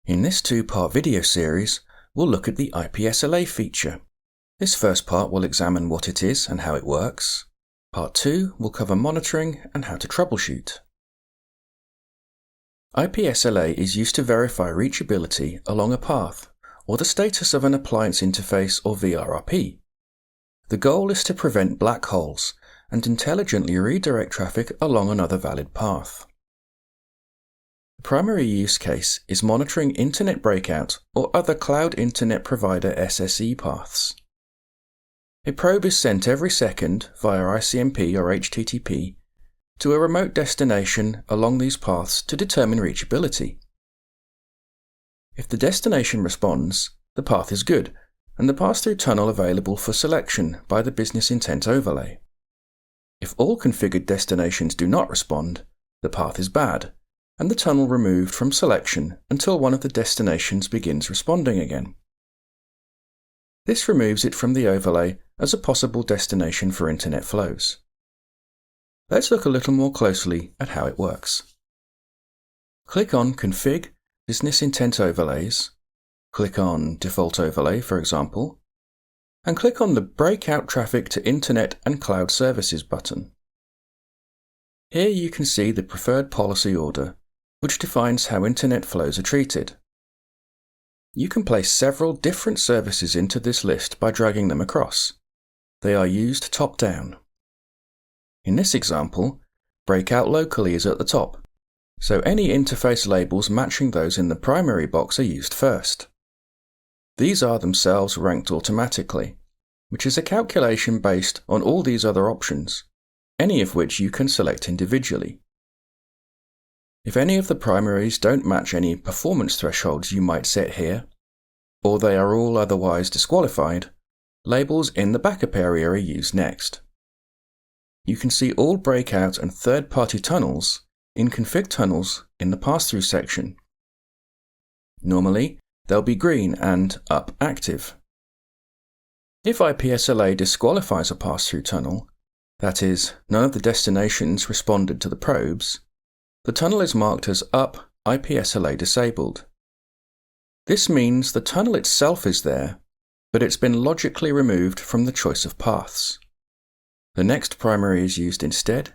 In this two-part video series, we'll look at the IP SLA feature. This first part will examine what it is and how it works. Part 2 will cover monitoring and how to troubleshoot. IP SLA is used to verify reachability along a path or the status of an appliance interface or VRRP. The goal is to prevent black holes and intelligently redirect traffic along another valid path. The primary use case is monitoring Internet breakout or other Cloud Internet Provider SSE paths. A probe is sent every second via ICMP or HTTP to a remote destination along these paths to determine reachability. If the destination responds, the path is good and the pass-through tunnel available for selection by the business intent overlay. If all configured destinations do not respond, the path is bad and the tunnel removed from selection until one of the destinations begins responding again. This removes it from the overlay as a possible destination for Internet flows. Let's look a little more closely at how it works. Click on Config Business Intent Overlays, click on Default Overlay for example, and click on the Breakout Traffic to Internet and Cloud Services button. Here you can see the preferred policy order, which defines how Internet flows are treated. You can place several different services into this list by dragging them across. They are used top-down. In this example, Breakout Locally is at the top, so any interface labels matching those in the primary box are used first. These are themselves ranked automatically, which is a calculation based on all these other options, any of which you can select individually. If any of the primaries don't match any performance thresholds you might set here, or they are all otherwise disqualified, labels in the backup area are used next. You can see all breakout and third-party tunnels in Config Tunnels in the pass-through section. Normally, they'll be green and up active. If IP SLA disqualifies a pass-through tunnel, that is, none of the destinations responded to the probes, the tunnel is marked as up IP SLA disabled. This means the tunnel itself is there, but it's been logically removed from the choice of paths. The next primary is used instead.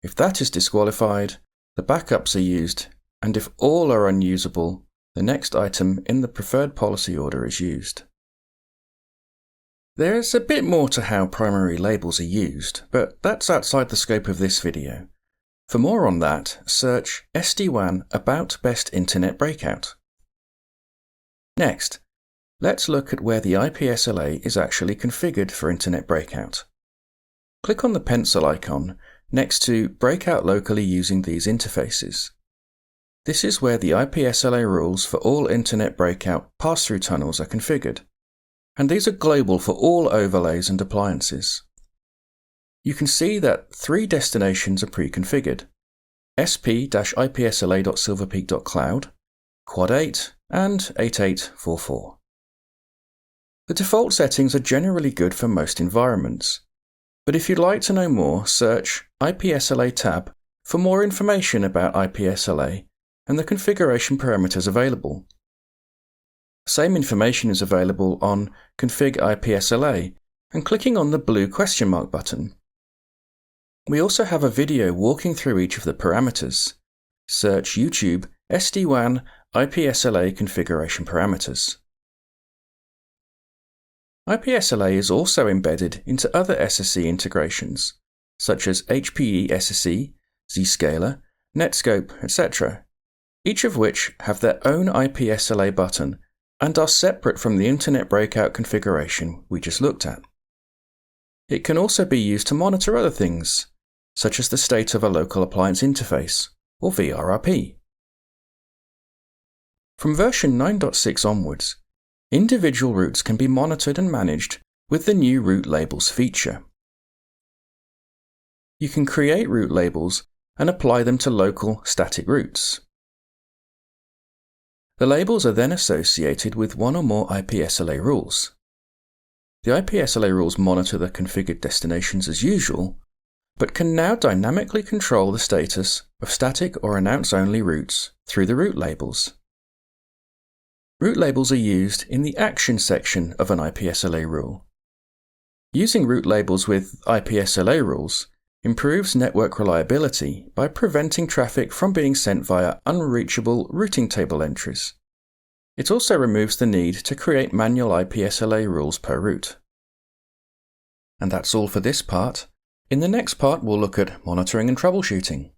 If that is disqualified, the backups are used, and if all are unusable, the next item in the preferred policy order is used. There's a bit more to how primary labels are used, but that's outside the scope of this video. For more on that, search SD-WAN About Best Internet Breakout. Next, let's look at where the IP SLA is actually configured for Internet breakout. Click on the pencil icon next to Breakout Locally using these interfaces. This is where the IP SLA rules for all Internet breakout pass-through tunnels are configured, and these are global for all overlays and appliances. You can see that 3 destinations are pre-configured: sp-ipsla.silverpeak.cloud, Quad 8, and 8844. The default settings are generally good for most environments, but if you'd like to know more, search IP SLA tab for more information about IP SLA and the configuration parameters available. Same information is available on Config IP SLA and clicking on the blue question mark button. We also have a video walking through each of the parameters. Search YouTube SD-WAN IP SLA configuration parameters. IP SLA is also embedded into other SSE integrations, such as HPE SSE, Zscaler, Netscope, etc., each of which have their own IP SLA button and are separate from the Internet breakout configuration we just looked at. It can also be used to monitor other things, such as the state of a local appliance interface, or VRRP. From version 9.6 onwards, individual routes can be monitored and managed with the new route labels feature. You can create route labels and apply them to local static routes. The labels are then associated with one or more IP SLA rules. The IP SLA rules monitor the configured destinations as usual, but can now dynamically control the status of static or announce-only routes through the route labels. route labels are used in the action section of an IP SLA rule. Using route labels with IP SLA rules improves network reliability by preventing traffic from being sent via unreachable routing table entries. It also removes the need to create manual IP SLA rules per route. And that's all for this part. In the next part, we'll look at monitoring and troubleshooting.